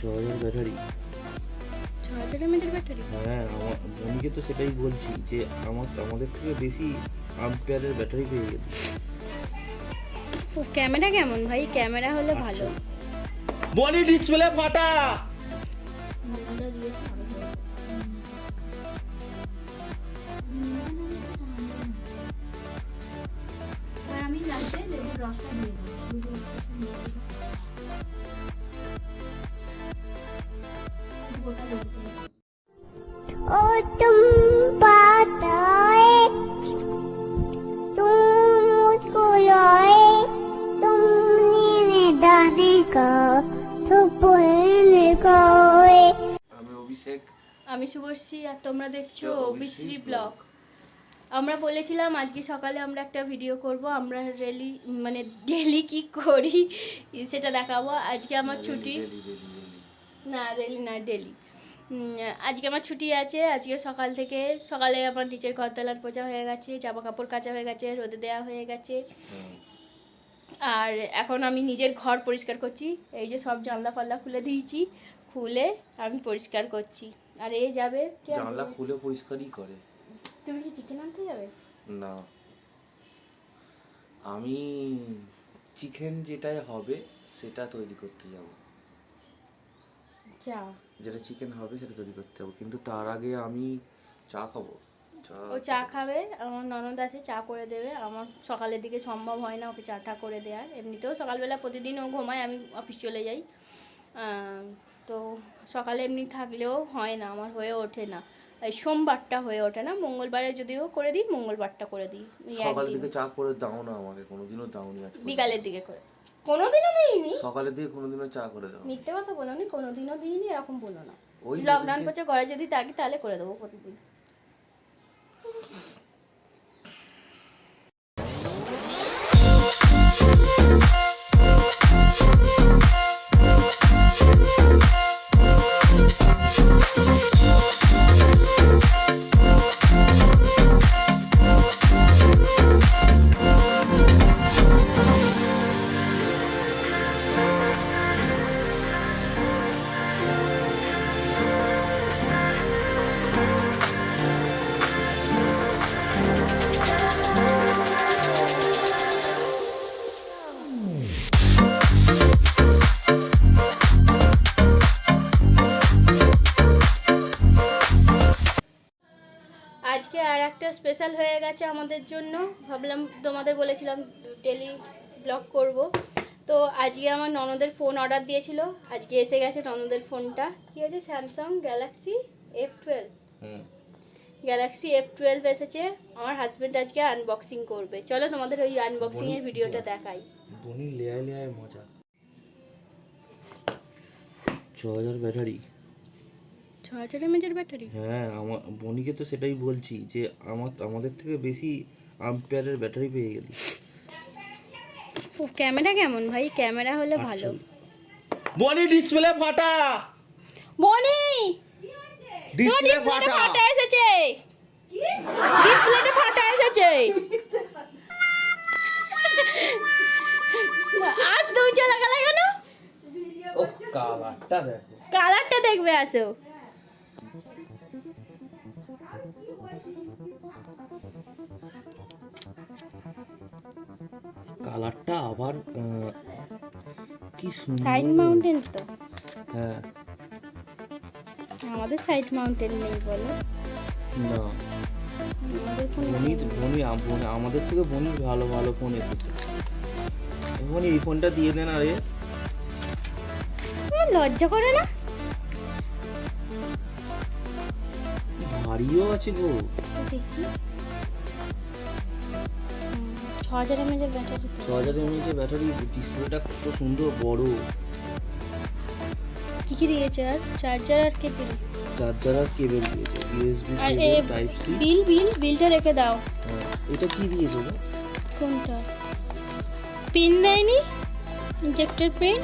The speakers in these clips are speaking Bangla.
6000 ব্যাটারি। 6000 এমএএর ব্যাটারি? হ্যাঁ, আমি তো সেটাই বলছি যে আমাদের থেকে বেশি আম্পিয়ারের ব্যাটারি পেয়ে গেল। ও ক্যামেরা কেমন ভাই? ক্যামেরা হলে ভালো। বডি ডিসপ্লে ফাটা। আমি লাস্টে লেবুর রসটা দিয়ে দেবো। ओ तुम बताए तुम मुझको लाए तुमने दादी का तो बोलने का আমি অভিষেক। আমি শুভশ্রী আর তোমরা দেখছো অভিশ্রী ব্লগ। আমরা বলেছিলাম আজকে সকালে আমরা একটা ভিডিও করব, আমরা ডেলি কি করি সেটা দেখাবো। আজকে আমার ছুটি না, রেলি না, ডেলি। আজকে আমার ছুটি আছে। আজকে সকালে আমার নিচের ঘরতলার পোছা হয়ে গেছে, জামা কাপড় কাচা হয়ে গেছে, রোদে দেওয়া হয়ে গেছে। আর এখন আমি নিজের ঘর পরিষ্কার করছি। এই যে সব জানলা ফাল্লা খুলে দিয়েছি, খুলে আমি পরিষ্কার করছি। আর এই যাবে জানলা খুলে পরিষ্কারই করে। তুমি কি চিকেন আনতে যাবে? না, আমি চিকেন যেটাই হবে সেটা তৈরি করতে যাব। যেটা চিকেন হবে সেটা তৈরি করতে যাবো, কিন্তু তার আগে আমি চা খাবো। ও চা খাবে, আমার ননদ আছে, চা করে দেবে। আমার সকালের দিকে সম্ভব হয় না ওকে চাটা করে দেওয়ার। এমনিতেও সকালবেলা প্রতিদিন ও ঘুমায়, আমি অফিস চলে যাই, তো সকালে এমনি থাকলেও হয় না, আমার হয়ে ওঠে না। এই সোমবারটা হয়ে ওঠে না, মঙ্গলবারে যদিও করে দিই, মঙ্গলবারটা করে দিই। সকালের দিকে চা করে দাও না আমাকে, কোনোদিনও দাওনি। আজ বিকালের দিকে করে, কোনোদিনও দিইনি। সকালের দিকে কোনোদিনও চা করে দাও। মিথ্যে কথা বলো নি, কোনোদিনও দিইনি, এরকম বলো না। লকডাউন করছে, ঘরে যদি থাকি তাহলে করে দেবো প্রতিদিন। আজকে আর একটা স্পেশাল হয়ে গেছে আমাদের জন্য। ভাবলাম, তোমাদের বলেছিলাম ডেলি ব্লগ করব, তো আজকে আমার ননদের ফোন অর্ডার দিয়েছিল, আজকে এসে গেছে ননদের ফোনটা। কি আছে? Samsung Galaxy F12। Galaxy F12 এসেছে। আমার হাজব্যান্ড আজকে আনবক্সিং করবে। চলো তোমাদের ওই আনবক্সিং এর ভিডিওটা দেখাই। বনি লেয়ায় মজা। 6000 ব্যাটারি। 6000 এমএএর ব্যাটারি? হ্যাঁ, বনিকে তো সেটাই বলছি যে আমাদের থেকে বেশি আম্পিয়ারের ব্যাটারি পেয়ে গেলি। ও ক্যামেরা কেমন ভাই? ক্যামেরা হলে ভালো। বনি ডিসপ্লে ফাটা। বনি ডিসপ্লে ফাটা এসেছে। কি? ডিসপ্লেটা ফাটা এসেছে। আজ তুমি চলে গেলে কেন? ও কালারটা দেখো। কালারটা দেখবে আসো। কালারটা আবার কি সুন্দর। সাইড মাউন্টেন তো? হ্যাঁ, আমাদের সাইড মাউন্টেন নেই বলো না। আমাদের থেকে বনির ভালো ভালো ফোন এসেছে। এখন এই ফোনটা দিয়ে দেন। আরে লজ্জা করে না? ভারীও আছে গো। দেখি 6000 এমএএর ব্যাটারি। 6000 এমএএর ব্যাটারি, ডিসপ্লেটা কত সুন্দর বড়। কি কি দিয়েছে? আর চার্জার আর কেবল? চার্জার আর কেবল দিয়েছে, ইউএসবি আর কেবল, টাইপ সি। বিলটা রেখে দাও। হ্যাঁ, এটা কি দিয়েছে গো? কোনটা? পিন দেয়নি? Injector pin?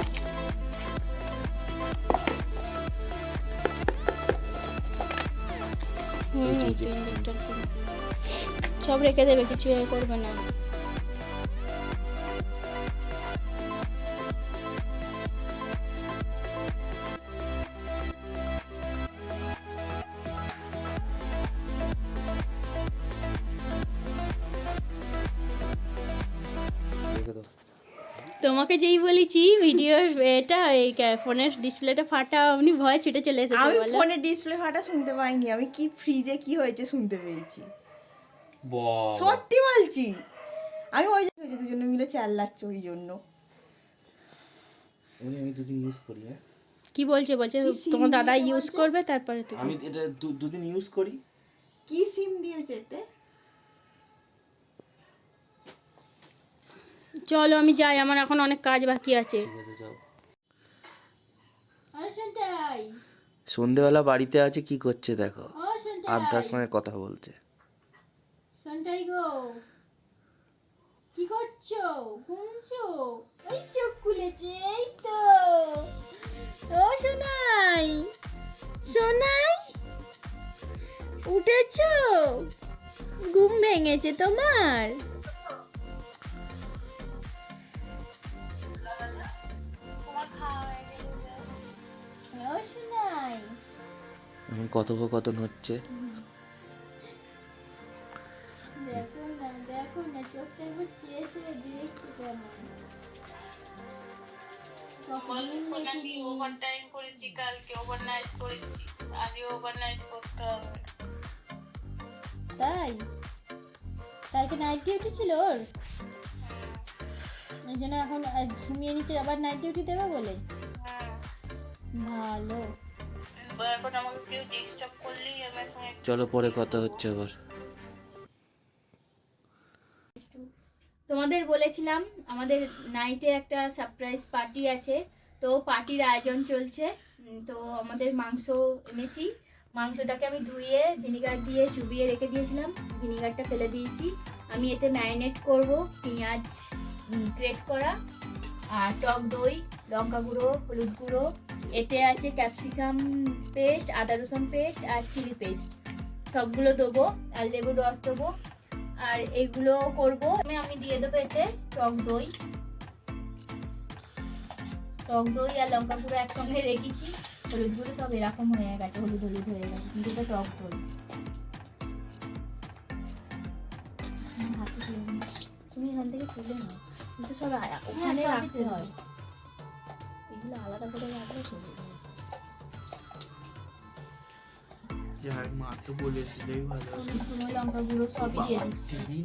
ইনজেক্টর পিন সব রেখে দেবে, কিছু করবে না। তোমাকে যেই বলেছি ভিডিওর এটা এই ফোনের ডিসপ্লেটা ফাটা, আপনি ভয় ছুটে চলে এসেছে। আমি বলো ফোনের ডিসপ্লে ফাটা শুনতে পাইনি, আমি কি ফ্রিজে কি হয়েছে শুনতে পেয়েছি। বাবা সত্যি বলছি, আমি ওই জন্য দুজনে মিলে চাল্লাচ্ছি ওই জন্য। আমি দুদিন ইউজ করি। হ্যাঁ কি বলছে বলছে কি SIM তোমার দাদা দিয়েছে ইউজ বলছে? করবে তারপরে তুমি। আমি এটা দুদিন ইউজ করি। কি সিম দিয়েছে এতে? চলো আমি যাই, আমার এখন অনেক কাজ বাকি আছে। ঠিক আছে যাও। ও সন্টাই, সন্ধেবেলা বাড়িতে আছে, কি করছে দেখো, ও আড্ডার সন্টাই, সঙ্গে কথা বলছে। সন্টাই গো কি করছো? ঘুমছো? ওই চোখ খুলেছে, এই তো। ও সোনাই, সোনাই উঠেছো? ঘুম ভেঙেছে তোমার? ও সোনাই, এখন কথোপকথন হচ্ছে। দেখো না চোখটা একবার চেয়ে চেয়ে দেখছি কেমন। কতদিন দেখিনি। ওভারটাইম করেছি, কালকে ওভারনাইট করেছি, আজকে ওভারনাইট করতে হবে। তাই কালকে নাইট ডিউটি ছিল ওর, এই জন্য এখন ঘুমিয়ে নিচ্ছে, আবার নাইট ডিউটি দেবে বলে। ভালো। এখন আমাকে কেউ ডিস্টার্ব করলেই আমার সঙ্গে চলো পরে কথা হচ্ছে আবার। তোমাদের বলেছিলাম আমাদের নাইটে একটা সারপ্রাইজ পার্টি আছে, তো পার্টির আয়োজন চলছে। তো আমাদের মাংস এনেছি, মাংসটাকে আমি ধুয়ে ভিনিগার দিয়ে চুবিয়ে রেখে দিয়েছিলাম, ভিনিগারটা ফেলে দিয়েছি। আমি এতে ম্যারিনেট করব, পেঁয়াজ গ্রেট করা, আর টক দই, লঙ্কা গুঁড়ো, হলুদ গুঁড়ো, এতে আছে ক্যাপসিকাম পেস্ট, আদা রসুন পেস্ট আর চিলি পেস্ট, সবগুলো দেবো, আর লেবুর রস দেবো। আর এগুলো করব আমি দিয়ে দেবো এতে টক দই, টক দই আর লঙ্কা গুঁড়ো একসঙ্গে রেখেছি, হলুদ গুঁড়ো সব এরকম হয়ে গেছে, হলুদ হলুদ হয়ে গেছে, কিন্তু এটা টক দই। তুমি এখান থেকে তুলে নাও, কিন্তু সব ওখানে রাখতে হয়, এগুলো আলাদা করে রাখলে চলে যাবে। মা তো বলেছে যাই ভালো। হলুদ গুঁড়ো, লঙ্কা গুঁড়ো সবই দিয়ে দিচ্ছি।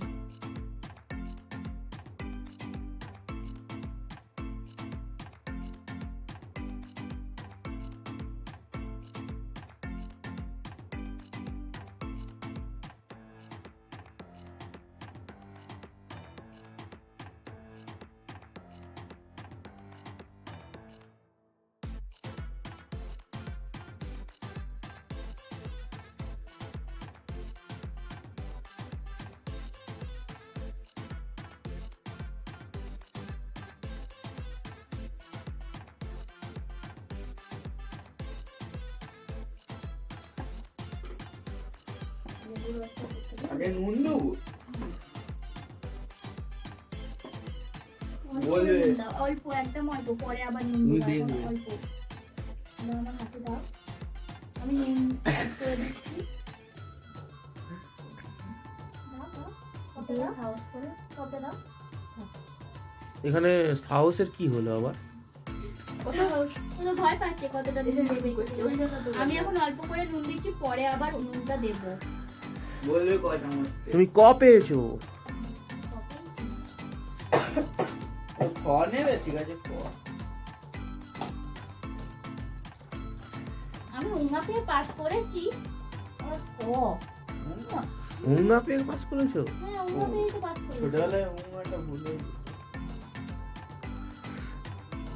আগে নুন দেবো বলবে। অল্প, একদম অল্প, পরে আবার নুন দেবো, এখন অল্প। দাও আমার হাতে দাও, আমি নুন অ্যাড করে দিচ্ছি। দাও দাও, কত দাও, সাহস করে কত দাও। এখানে সাহসের কি হলো আবার? ও তো ভয় পাচ্ছে কতটা নুন দেবে। আমি এখন অল্প করে নুন দিচ্ছি, পরে আবার নুনটা দেবো। বলবে কয় চামচ? তুমি ক পেয়েছো? ক নেবে, ঠিক আছে ক। আমি উঙ্গাপে পাস করেছি, আর ক উঙ্গা পেয়ে পাস করেছো? হ্যাঁ উঙ্গাপেই তো পাস করেছি। ছোটবেলায় উঙ্গাটা ভুলে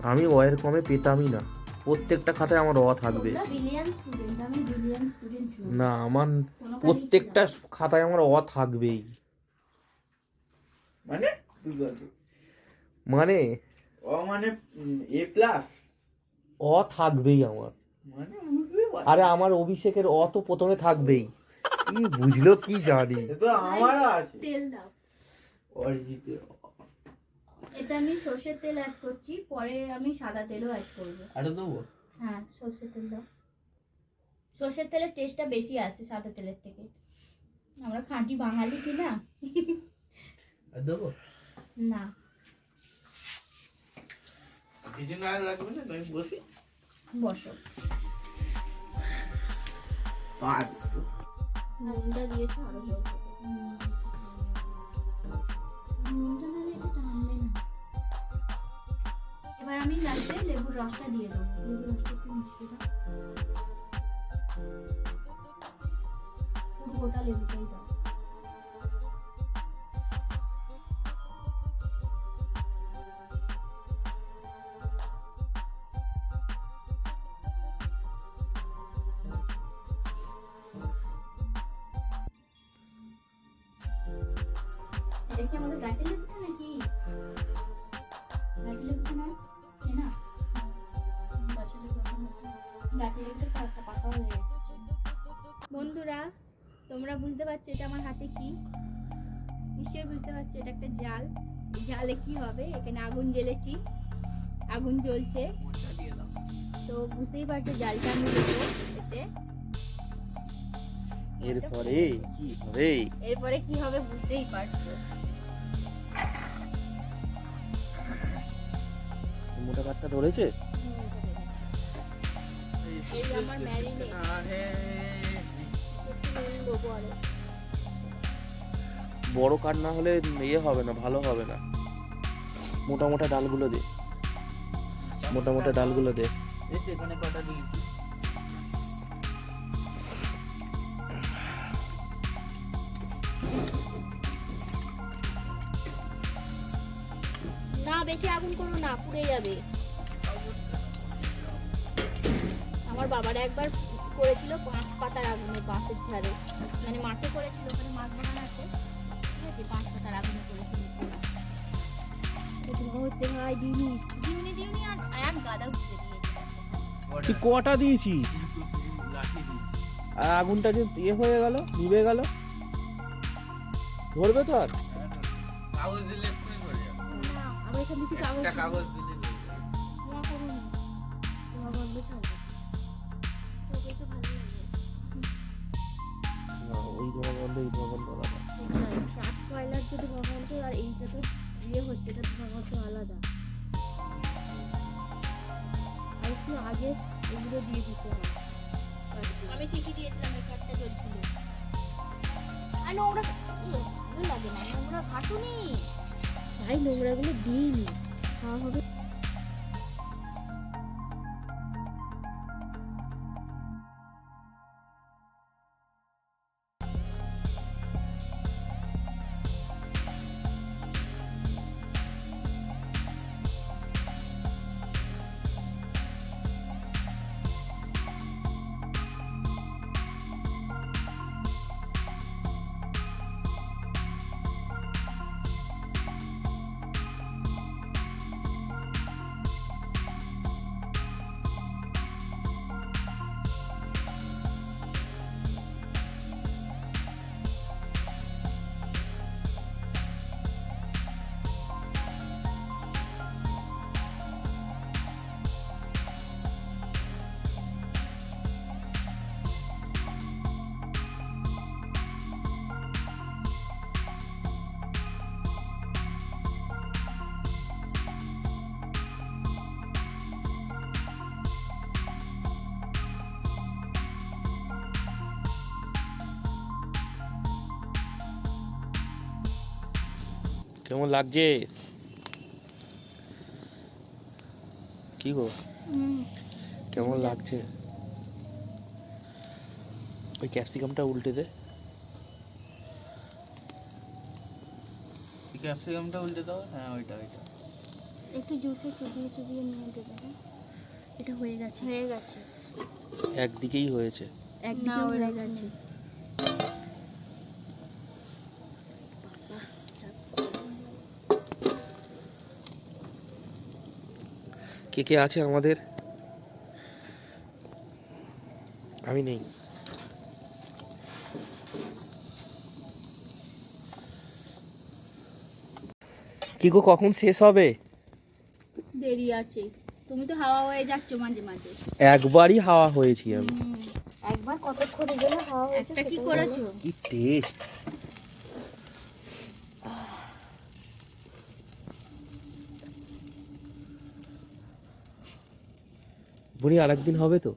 আমি অয়ের কমে পেতামই না, প্রত্যেকটা খাতায় আমার থাকবে। তোমরা ব্রিলিয়ান্ট স্টুডেন্ট, আমি ব্রিলিয়ান্ট স্টুডেন্ট নই। না, আমার প্রত্যেকটা খাতায় আমার থাকবেই। মানে মানে মানে এ প্লাস থাকবেই আমার। মানে বুঝতে পারি আরে আমার অভিষেকের তো প্রথমে থাকবেই। কি বুঝলো কি জানি। তো আমারও আছে তেল দাও, অরিজিতে এটা আমি সর্ষের তেল অ্যাড করছি, পরে আমি সাদা তেলও অ্যাড করবো। আরে দেবো হ্যাঁ সর্ষের তেল দাও, সর্ষের তেলের টেস্টটা বেশি আসে সাদা তেলের থেকে, আমরা খাঁটি বাঙালি কি না। আর দেবো না কিছু না লাগবে না, আমি বসি। বসো। আর নুনটা দিয়েছো আরো জল দেবো। নুনটা দিলে একটু টানবে না। এবার আমি লাস্টে লেবুর রসটা দিয়ে দেবো। লেবুর রসটা একটু মিশিয়ে দাও। পুরো গোটা লেবুটাই দাও। এটা কি আমাদের গাছের লেবুটা নাকি? গাছের লেবুটা না? এ না? গাছের লেবুটা পাকা হয়ে গেছে। বন্ধুরা, তোমরা বুঝতে পারছো এটা আমার হাতে কি? নিশ্চয়ই বুঝতে পারছো এটা একটা জাল। এই জালে কি হবে? এখানে আগুন জ্বেলেছি, আগুন জ্বলছে, তো বুঝতেই পারছো জালটা আমি দেবো এতে। এরপরে কি হবে? এরপরে কি হবে বুঝতেই পারছো। মোটা কাঠটা ধরেছে। এই আমার ম্যারিনেট দেবো আরো। বড় কাঠ না হলে ইয়ে হবে না, ভালো হবে না। মোটা মোটা ডালগুলো দে, মোটা মোটা ডালগুলো দে। এই যে এখানে কটা দিয়েছি। না বেশি আগুন করো না, পুড়ে যাবে। আমার বাবারা একবার করেছিল 5 পাতার আগুনে, বাঁশের ঝাড়ে, মানে মাঠে করেছিল, ওখানে মাছ বাগান আছে, ঠিক আছে, 5 পাতার আগুনে করেছিল। হচ্ছে ভাই দিউনি দিউনি দিউনি আর গাদা উঠে দিয়েছে। তুই কটা দিয়েছিস? লাঠি দিই। আর আগুনটা যে ইয়ে হয়ে গেল, নিভে গেল, ধরবে তো আর? কাগজ দিলে এক্ষুনি ধরে যাবে। না, আবার এখান থেকে কাগজ একটা কাগজ দিলে ধরে যাবে। না করুন, তোমার গন্ধ ছাড়বে, তবে তো ভালো লাগে। না, ওই ধোঁয়া গন্ধ এই ধোঁয়া গন্ধ আলাদা। কাঠ কয়লার যদি ভগবান আর এইটা তো ইয়ে হচ্ছে, এটা ভগবান তো আলাদা। আর একটু আগে এগুলো দিয়ে দিতে হয়। আমি ঠিকই দিয়েছিলাম, এই কাঠটা জ্বলছিল। আর নোংরা ভালো লাগে না, নোংরা ঘাটুনি ভাই, নোংরাগুলো দিইনি, খাওয়া হবে। কেমন লাগছে? কি গো, কেমন লাগছে? ওই ক্যাপসিকামটা উল্টে দে। ক্যাপসিকামটা উল্টে দাও। হ্যাঁ, ওইটা ওইটা। একটু জুসে চুবিয়ে চুবিয়ে নিয়ে দেবে। এটা হয়ে গেছে, হয়ে গেছে, একদিকেই হয়েছে। একদিকে হয়ে গেছে। কে কে আছে আমাদের? আমি নেই। কি গো, কখন শেষ হবে? দেরি আছে, তুমি তো হাওয়া হয়ে যাচ্ছ মাঝে মাঝে। একবারই হাওয়া হয়েছি আমি। একবার কতক্ষণে গেলে হাওয়া হয়েছে? একটা কি করেছো? কি টেস্ট! বনি আর একদিন হবে তো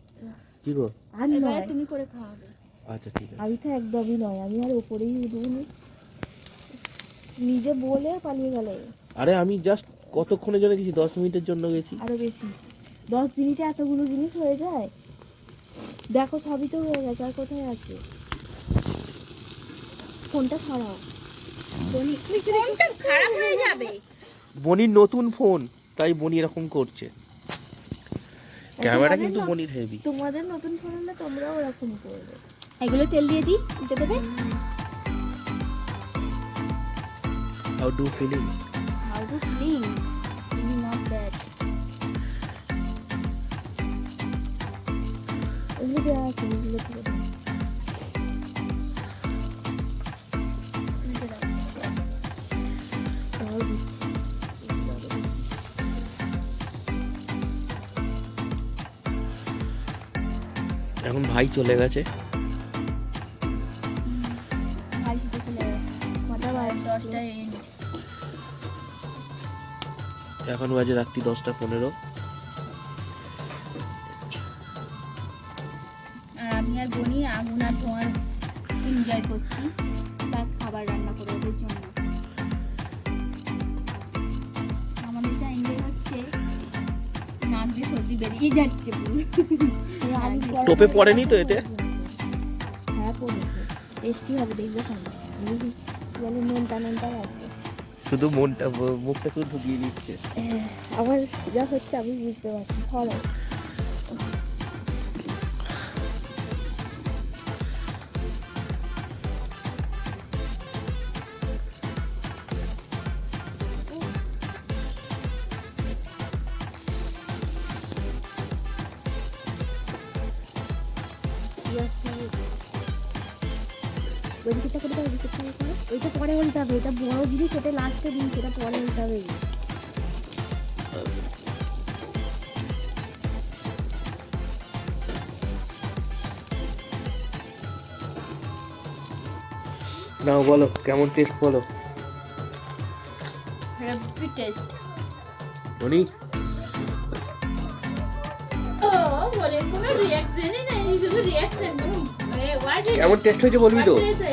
কি গো? আর এবারে নয়, তুমি করে খাওয়াবে। আচ্ছা ঠিক আছে। আমি তো একদমই নয়, আমি আর ওপরেই উঠবনি, নিজে বলে পালিয়ে গেলে। আরে আমি জাস্ট কতক্ষণের জন্য গেছি, 10 মিনিটের জন্য গেছি। আরো বেশি, 10 মিনিটে এতগুলো জিনিস হয়ে যায়? দেখো সবই তো হয়ে গেছে, আর কোথায় আছে? ফোনটা সরাও। ফোনটা খারাপ হয়ে যাবে। বনির নতুন ফোন, তাই বনি এরকম করছে। ক্যামেরা কিন্তু বনির হেভি। তোমাদের নতুন ফোন হলে তোমরাও এরকম করবে। এগুলো তেল দিয়ে দিই, দিতে দেবে? How do feeling? How to clean, not that. ওগুলো দেওয়া আছে, ওগুলো থেকে দাও। দাও দিচ্ছি। এখন ভাই চলে গেছে। ভাই শুধু চলে গেছে। কটা বাজে? 10টায় এখন বাজে রাত্রি 10টা 15। আর আমি আর বনি আগুন আর ধোঁয়ার এনজয় করছি, প্লাস খাবার রান্না করে ওদের জন্য। আমাদের যা এনজয় হচ্ছে, নাক দিয়ে সর্দি বেরিয়ে যাচ্ছে পুরো। আমি টোপে পড়েনি তো এতে? হ্যাঁ পড়েছে, টেস্টি হবে, দেখবে খালি বুঝলি, বলে নোনটা নোনটা আছে। শুধু মনটা মুখটা শুধু ঢুকিয়ে দিচ্ছে। আমার যা হচ্ছে আমি বুঝতে পারছি, সরাই। ওইদিকটা করে দাও, ওইদিকটা করে দাও। ওইটা পরে উল্টে হবে, এটা বড় জিনিস, এটা লাস্টে দিন, সেটা পরে উল্টে হবে। নাও বলো কেমন টেস্ট বলো। Heavy taste. বনি ও বলে কোনো রিঅ্যাকশনই নেই, শুধু রিঅ্যাকশন ওয়ার্ড কেমন টেস্ট হয়েছে বলবি তো? হয়ে গেছে।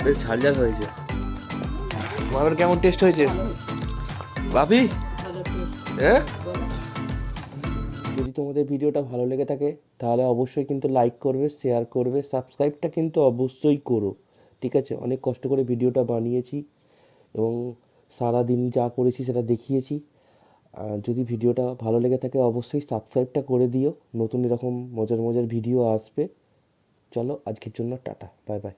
বেশ ঝালঝাল হয়েছে। মামের কেমন টেস্ট হয়েছে ভাবি? হ্যাঁ, যদি তোমাদের ভিডিওটা ভালো লেগে থাকে তাহলে অবশ্যই কিন্তু লাইক করবে, শেয়ার করবে, সাবস্ক্রাইবটা কিন্তু অবশ্যই করো, ঠিক আছে? অনেক কষ্ট করে ভিডিওটা বানিয়েছি এবং সারাদিন যা করেছি সেটা দেখিয়েছি। যদি ভিডিওটা ভালো লেগে থাকে অবশ্যই সাবস্ক্রাইবটা করে দিও, নতুন এরকম মজার মজার ভিডিও আসবে। চলো আজকের জন্য টাটা, বাই বাই।